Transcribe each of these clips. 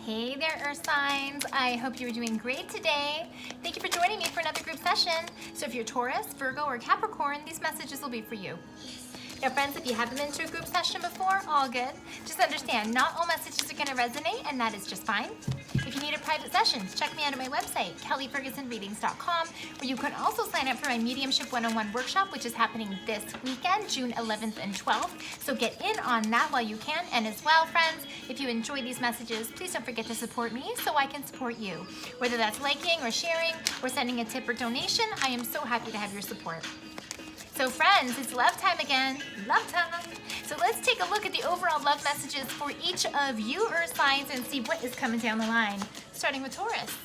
Hey there, Earth signs. I hope you're doing great today. Thank you for joining me for another group session. So if you're Taurus, Virgo, or Capricorn, these messages will be for you. Now friends, if you haven't been to a group session before, all good. Just understand, not all messages are going to resonate, and that is just fine. If you need a private session, check me out at my website, kellyfergusonreadings.com, where you can also sign up for my Mediumship 101 workshop, which is happening this weekend, June 11th and 12th. So get in on that while you can. And as well, friends, if you enjoy these messages, please don't forget to support me so I can support you. Whether that's liking or sharing or sending a tip or donation, I am so happy to have your support. So friends, it's love time again. Love time. So let's take a look at the overall love messages for each of you Earth signs and see what is coming down the line. Starting with Taurus.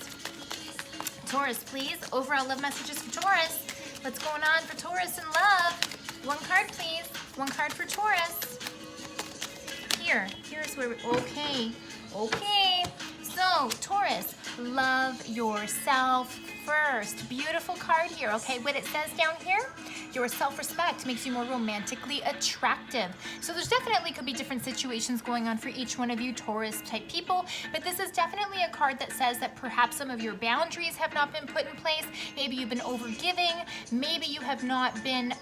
Taurus, please. Overall love messages for Taurus. What's going on for Taurus in love? One card, please. One card for Taurus. Here's where okay. So, Taurus, love yourself first. Beautiful card here, okay? What it says down here, your self-respect makes you more romantically attractive. So there's definitely could be different situations going on for each one of you Taurus type people, but this is definitely a card that says that perhaps some of your boundaries have not been put in place. Maybe you've been overgiving. Maybe you have not been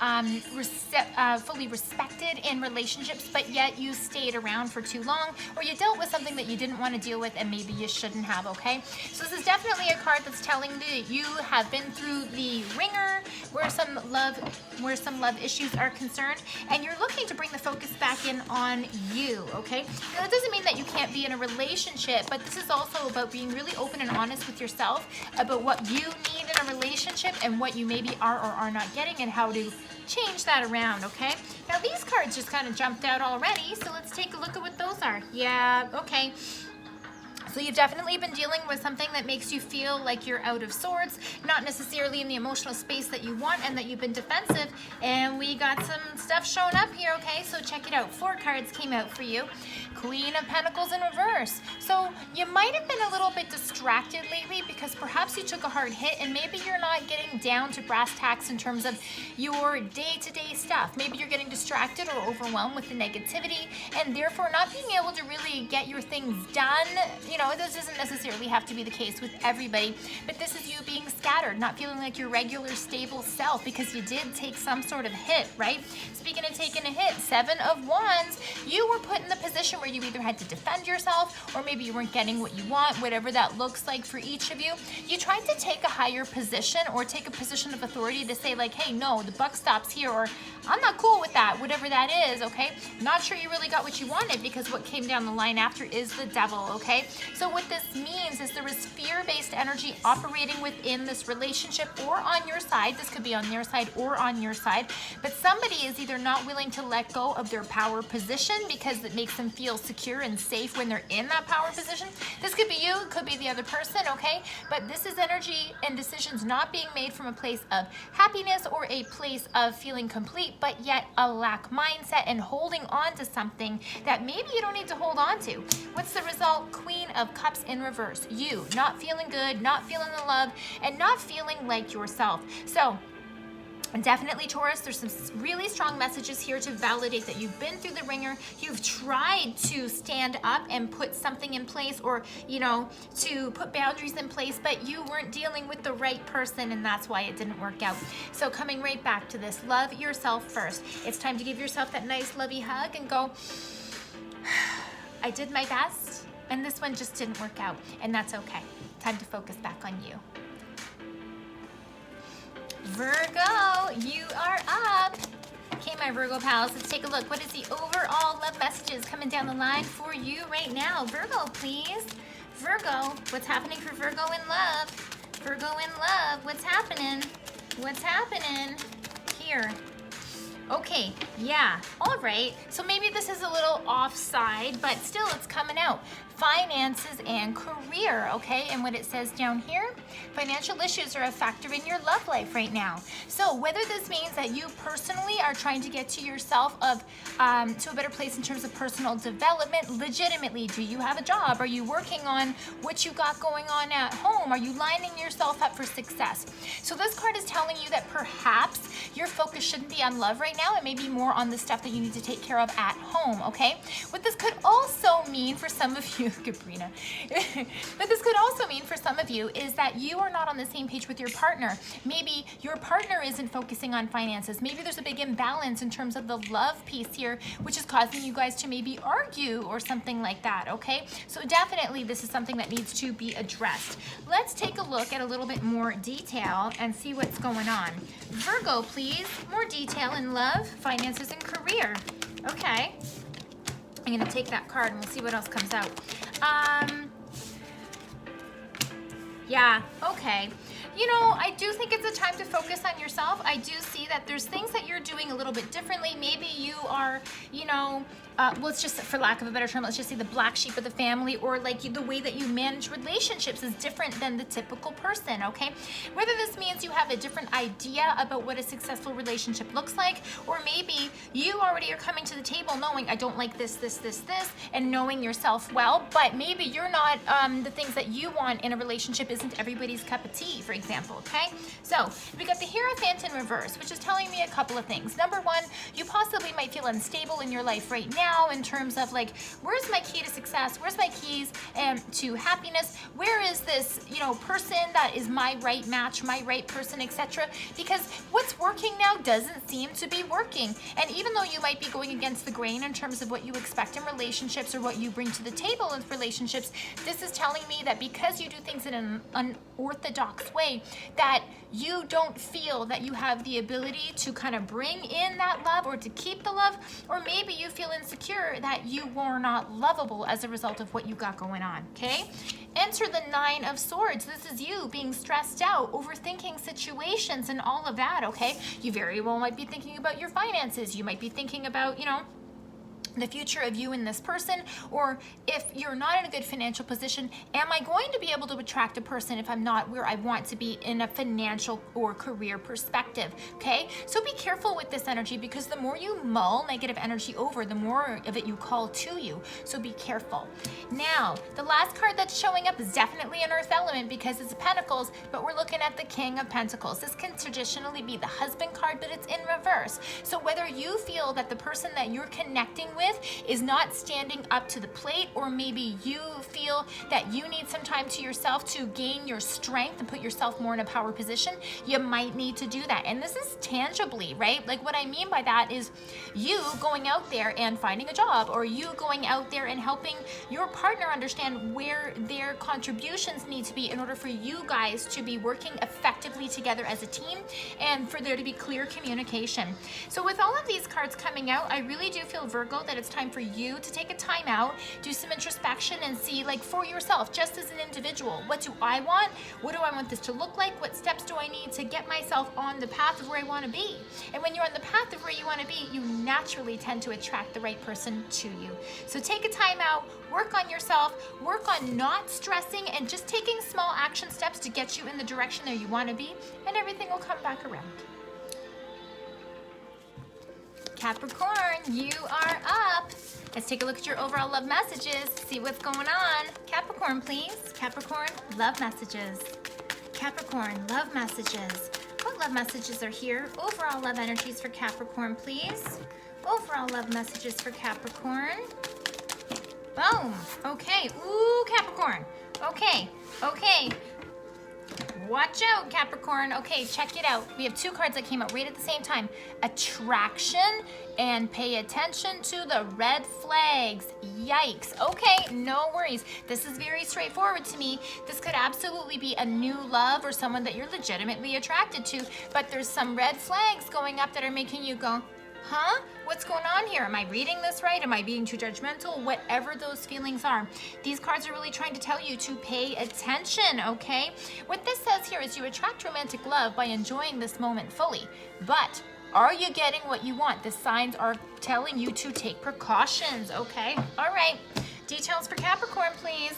fully respected in relationships, but yet you stayed around for too long, or you dealt with something that you didn't want to deal with and maybe you shouldn't have, okay? So this is definitely a card that's telling me that you have been through the ringer where some love issues are concerned, and you're looking to bring the focus back in on you, okay? Now, that doesn't mean that you can't be in a relationship, but this is also about being really open and honest with yourself about what you need in a relationship and what you maybe are or are not getting and how to change that around, okay? Now, these cards just kind of jumped out already, so let's take a look at what those are. Yeah, okay. So you've definitely been dealing with something that makes you feel like you're out of sorts, not necessarily in the emotional space that you want, and that you've been defensive. And we got some stuff showing up here, okay? So check it out. 4 cards came out for you. Queen of Pentacles in reverse. So you might have been a little bit distracted lately because perhaps you took a hard hit and maybe you're not getting down to brass tacks in terms of your day-to-day stuff. Maybe you're getting distracted or overwhelmed with the negativity and therefore not being able to really get your things done. You know, this doesn't necessarily have to be the case with everybody, but this is you being scattered, not feeling like your regular stable self because you did take some sort of hit, right? Speaking of taking a hit, 7 of Wands, you were put in the position where you either had to defend yourself or maybe you weren't getting what you want, whatever that looks like for each of you. You tried to take a higher position or take a position of authority to say like, hey, no, the buck stops here, or I'm not cool with that, whatever that is, okay? Not sure you really got what you wanted because what came down the line after is the devil, okay? So what this means is there is fear-based energy operating within this relationship or on your side. This could be on their side or on your side, but somebody is either not willing to let go of their power position because it makes them feel secure and safe when they're in that power position. This could be you, it could be the other person, okay? But this is energy and decisions not being made from a place of happiness or a place of feeling complete, but yet a lack mindset and holding on to something that maybe you don't need to hold on to. What's the result? Queen of Cups in reverse. You not feeling good, not feeling the love, and not feeling like yourself. So definitely, Taurus, there's some really strong messages here to validate that you've been through the ringer. You've tried to stand up and put something in place, or, you know, to put boundaries in place, but you weren't dealing with the right person, and that's why it didn't work out. So coming right back to this, love yourself first. It's time to give yourself that nice lovey hug and go, I did my best, and this one just didn't work out, and that's okay. Time to focus back on you. Virgo, you are up. Okay, my Virgo pals, let's take a look. What is the overall love messages coming down the line for you right now? Virgo, please. Virgo, what's happening for Virgo in love? Virgo in love, what's happening? What's happening here? Okay, yeah, all right. So maybe this is a little offside, but still it's coming out. Finances and career, okay? And what it says down here, financial issues are a factor in your love life right now. So whether this means that you personally are trying to get to yourself to a better place in terms of personal development, legitimately, do you have a job? Are you working on what you got going on at home? Are you lining yourself up for success? So this card is telling you that perhaps your focus shouldn't be on love right now. It may be more on the stuff that you need to take care of at home, okay? What this could also mean for some of you Caprina. But this could also mean for some of you is that you are not on the same page with your partner. Maybe your partner isn't focusing on finances. Maybe there's a big imbalance in terms of the love piece here, which is causing you guys to maybe argue or something like that, okay? So definitely this is something that needs to be addressed. Let's take a look at a little bit more detail and see what's going on. Virgo, please, more detail in love, finances, and career. Okay. I'm gonna take that card and we'll see what else comes out. Yeah, okay. You know, I do think it's a time to focus on yourself. I do see that there's things that you're doing a little bit differently. Maybe you are, you know, well, it's just, for lack of a better term, let's just say the black sheep of the family, or like the way that you manage relationships is different than the typical person, okay? Whether this means you have a different idea about what a successful relationship looks like, or maybe you already are coming to the table knowing I don't like this, and knowing yourself well, but maybe you're not, the things that you want in a relationship isn't everybody's cup of tea, for example, okay? So we got the Hierophant in reverse, which is telling me a couple of things. Number one, you possibly might feel unstable in your life right now in terms of like, where's my key to success? Where's my keys to happiness? Where is this, you know, person that is my right match, my right person, etc.? Because what's working now doesn't seem to be working. And even though you might be going against the grain in terms of what you expect in relationships or what you bring to the table in relationships, this is telling me that because you do things in an unorthodox way, that you don't feel that you have the ability to kind of bring in that love or to keep the love, or maybe you feel insecure that you are not lovable as a result of what you got going on, okay? Enter the Nine of Swords. This is you being stressed out, overthinking situations and all of that, okay? You very well might be thinking about your finances. You might be thinking about, you know, the future of you and this person, or if you're not in a good financial position, am I going to be able to attract a person if I'm not where I want to be in a financial or career perspective, okay? So be careful with this energy, because the more you mull negative energy over, the more of it you call to you, so be careful. Now, the last card that's showing up is definitely an earth element because it's Pentacles, but we're looking at the King of Pentacles. This can traditionally be the husband card, but it's in reverse. So whether you feel that the person that you're connecting with is not standing up to the plate, or maybe you feel that you need some time to yourself to gain your strength and put yourself more in a power position, you might need to do that. And this is tangibly, right? Like what I mean by that is you going out there and finding a job, or you going out there and helping your partner understand where their contributions need to be in order for you guys to be working effectively together as a team and for there to be clear communication. So with all of these cards coming out, I really do feel, Virgo, that it's time for you to take a time out, do some introspection, and see, like, for yourself, just as an individual, what do I want? What do I want this to look like? What steps do I need to get myself on the path of where I want to be? And when you're on the path of where you want to be, you naturally tend to attract the right person to you. So take a time out, work on yourself, work on not stressing, and just taking small action steps to get you in the direction that you want to be, and everything will come back around. Capricorn, you are up. Let's take a look at your overall love messages, see what's going on. Capricorn, please. Capricorn, love messages. Capricorn, love messages. What love messages are here? Overall love energies for Capricorn, please. Overall love messages for Capricorn. Boom. Okay. Ooh, Capricorn. Okay. Okay. Watch out, Capricorn. Okay, check it out. We have two cards that came out right at the same time. Attraction and pay attention to the red flags. Yikes. Okay, no worries. This is very straightforward to me. This could absolutely be a new love or someone that you're legitimately attracted to, but there's some red flags going up that are making you go, huh? What's going on here? Am I reading this right? Am I being too judgmental? Whatever those feelings are, these cards are really trying to tell you to pay attention, okay? What this says here is you attract romantic love by enjoying this moment fully, but are you getting what you want? The signs are telling you to take precautions, okay? All right, details for Capricorn, please.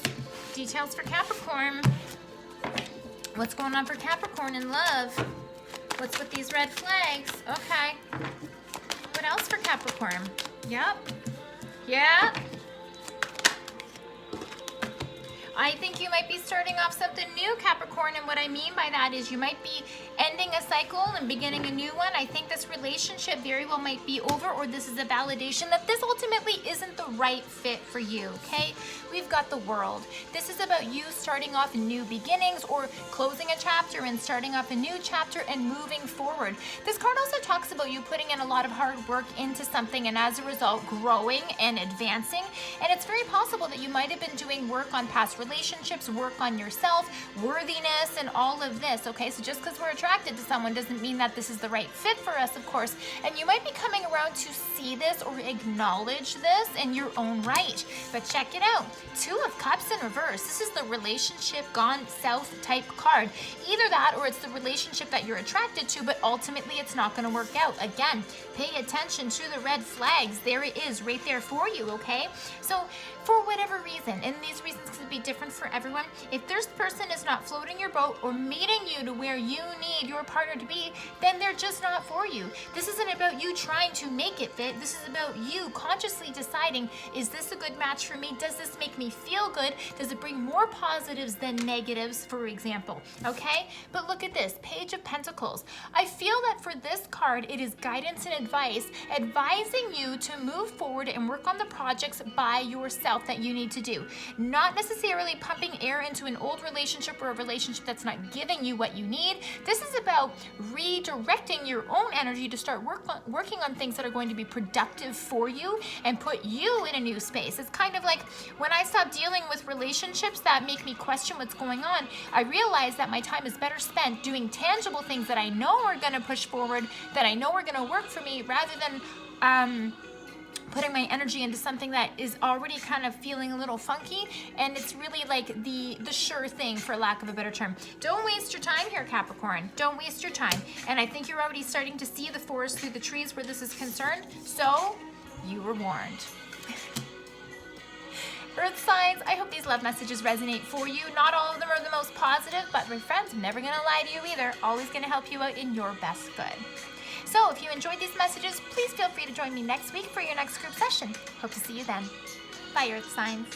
Details for Capricorn. What's going on for Capricorn in love? What's with these red flags? Okay. What else for Capricorn? Yep. Yeah. I think you might be starting off something new, Capricorn, and what I mean by that is you might be ending a cycle and beginning a new one. I think this relationship very well might be over, or this is a validation that this ultimately isn't the right fit for you, okay? We've got the World. This is about you starting off new beginnings or closing a chapter and starting off a new chapter and moving forward. This card also talks about you putting in a lot of hard work into something and as a result growing and advancing. And it's very possible that you might have been doing work on past relationships, work on yourself, worthiness, and all of this, okay? So just because we're attracted to someone doesn't mean that this is the right fit for us, of course. And you might be coming around to see this or acknowledge this in your own right. But check it out. Two of Cups in reverse. This is the relationship gone south type card. Either that or it's the relationship that you're attracted to, but ultimately it's not going to work out. Again, pay attention to the red flags. There it is right there for you, okay? So for whatever reason, and these reasons could be different for everyone, if this person is not floating your boat or meeting you to where you need your partner to be, then they're just not for you. This isn't about you trying to make it fit. This is about you consciously deciding, is this a good match for me? Does this make me feel good? Does it bring more positives than negatives, for example? Okay? But look at this, Page of Pentacles. I feel that for this card, it is guidance and advice, advising you to move forward and work on the projects by yourself that you need to do. Not necessarily pumping air into an old relationship or a relationship that's not giving you what you need. This is about redirecting your own energy to start working on things that are going to be productive for you and put you in a new space. It's kind of like when I stop dealing with relationships that make me question what's going on, I realize that my time is better spent doing tangible things that I know are going to push forward, that I know are going to work for me, rather than putting my energy into something that is already kind of feeling a little funky, and it's really like the sure thing, for lack of a better term. Don't waste your time here, Capricorn. Don't waste your time. And I think you're already starting to see the forest through the trees where this is concerned, so you were warned. Earth signs, I hope these love messages resonate for you. Not all of them are the most positive, but my friends, I'm never gonna lie to you either. Always gonna help you out in your best good. So if you enjoyed these messages, please feel free to join me next week for your next group session. Hope to see you then. Bye, Earth signs.